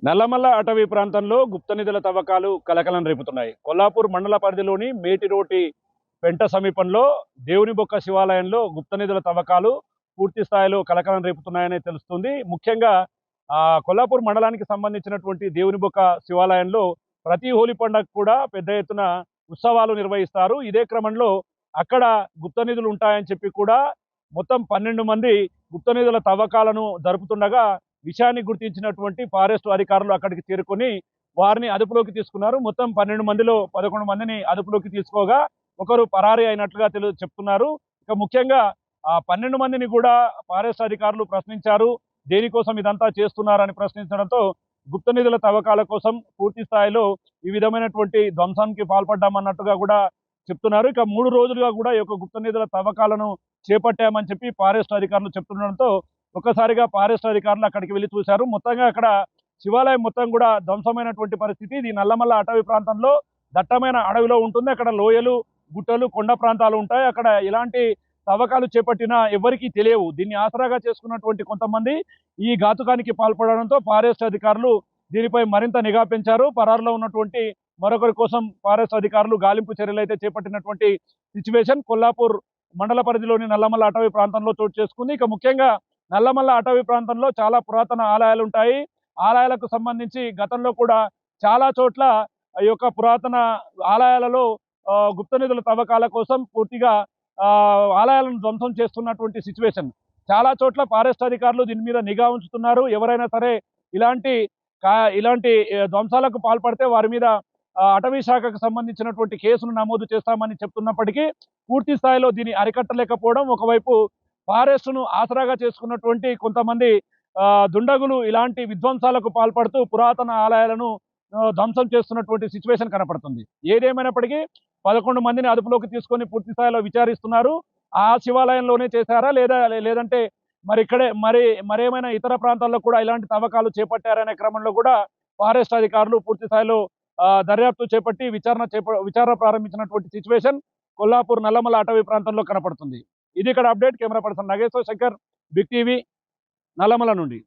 నల్లమల్ల అటవీ ప్రాంతంలో గుప్త నిధుల తవ్వకాలు కలకలం రేపుతున్నాయి. కొల్లాపూర్ మండల పరిధిలోని మేటిరోటి పెంట సమీపంలో దేవునిబొక్క శివాలయంలో గుప్త నిధుల తవ్వకాలు పూర్తి స్థాయిలో కలకలం రేపుతున్నాయని తెలుస్తుంది. ముఖ్యంగా కొల్లాపూర్ మండలానికి సంబంధించినటువంటి దేవునిబొక్క శివాలయంలో ప్రతి హోలీ పండుగ కూడా పెద్ద ఎత్తున ఉత్సవాలు నిర్వహిస్తారు. ఇదే క్రమంలో అక్కడ గుప్త నిధులు ఉంటాయని చెప్పి కూడా మొత్తం 12 మంది గుప్త నిధుల తవ్వకాలను జరుపుతుండగా విషయాన్ని గుర్తించినటువంటి ఫారెస్ట్ అధికారులు అక్కడికి చేరుకొని వారిని అదుపులోకి తీసుకున్నారు. మొత్తం 12 మందిలో 11 మందిని అదుపులోకి తీసుకోగా ఒకరు పరారీ అయినట్లుగా చెప్తున్నారు. ఇక ముఖ్యంగా ఆ 12 మందిని కూడా ఫారెస్ట్ అధికారులు ప్రశ్నించారు. దేనికోసం ఇదంతా చేస్తున్నారని ప్రశ్నించడంతో గుప్త నిధుల తవ్వకాల కోసం పూర్తి స్థాయిలో ఈ విధమైనటువంటి ధ్వంసానికి పాల్పడ్డామన్నట్టుగా కూడా చెప్తున్నారు. ఇక 3 రోజులుగా కూడా ఈ యొక్క గుప్త నిధుల తవ్వకాలను చేపట్టామని చెప్పి ఫారెస్ట్ అధికారులు చెప్తుండడంతో ఒక్కసారిగా ఫారెస్ట్ అధికారులు అక్కడికి వెళ్ళి చూశారు. మొత్తంగా అక్కడ శివాలయం మొత్తం కూడా ధ్వంసమైనటువంటి పరిస్థితి. ఇది నల్లమల్ల అటవీ ప్రాంతంలో దట్టమైన అడవిలో ఉంటుంది. అక్కడ లోయలు, గుట్టలు, కొండ ప్రాంతాలు ఉంటాయి. అక్కడ ఎలాంటి తవ్వకాలు చేపట్టినా ఎవరికీ తెలియవు. దీన్ని ఆసరాగా చేసుకున్నటువంటి కొంతమంది ఈ ఘాతుకానికి పాల్పడడంతో ఫారెస్ట్ అధికారులు దీనిపై మరింత నిఘా పెంచారు. పరారులో ఉన్నటువంటి మరొకరి కోసం ఫారెస్ట్ అధికారులు గాలింపు చర్యలు అయితే చేపట్టినటువంటి సిచ్యువేషన్ కొల్లాపూర్ మండల పరిధిలోని నల్లమల్ల అటవీ ప్రాంతంలో చోటు చేసుకుంది. ఇక ముఖ్యంగా నల్లమల్ల అటవీ ప్రాంతంలో చాలా పురాతన ఆలయాలు ఉంటాయి. ఆలయాలకు సంబంధించి గతంలో కూడా చాలా చోట్ల ఈ యొక్క పురాతన ఆలయాలలో గుప్త నిధుల తవ్వకాల కోసం పూర్తిగా ఆలయాలను ధ్వంసం చేస్తున్నటువంటి సిచ్యువేషన్. చాలా చోట్ల ఫారెస్ట్ అధికారులు దీని మీద నిఘా ఉంచుతున్నారు. ఎవరైనా సరే ఇలాంటి ధ్వంసాలకు పాల్పడితే వారి మీద అటవీ శాఖకు సంబంధించినటువంటి కేసును నమోదు చేస్తామని చెప్తున్నప్పటికీ పూర్తి స్థాయిలో దీన్ని అరికట్టలేకపోవడం, ఒకవైపు ఫారెస్ట్ను ఆసరాగా చేసుకున్నటువంటి కొంతమంది దుండగులు ఇలాంటి విధ్వంసాలకు పాల్పడుతూ పురాతన ఆలయాలను ధ్వంసం చేస్తున్నటువంటి సిచ్యువేషన్ కనపడుతుంది. ఏదేమైనప్పటికీ 11 మందిని అదుపులోకి తీసుకొని పూర్తి స్థాయిలో విచారిస్తున్నారు. ఆ శివాలయంలోనే చేశారా లేదంటే మరేమైనా ఇతర ప్రాంతాల్లో కూడా ఇలాంటి తవ్వకాలు చేపట్టారనే క్రమంలో కూడా ఫారెస్ట్ అధికారులు పూర్తి స్థాయిలో దర్యాప్తు చేపట్టి విచారణ ప్రారంభించినటువంటి సిచ్యువేషన్ కొల్లాపూర్ నల్లమల్ల అటవీ ప్రాంతంలో కనపడుతుంది. ఇది ఇక్కడ update. Camera person Nageshwar Shankar, Big TV, Nallamala నుండి.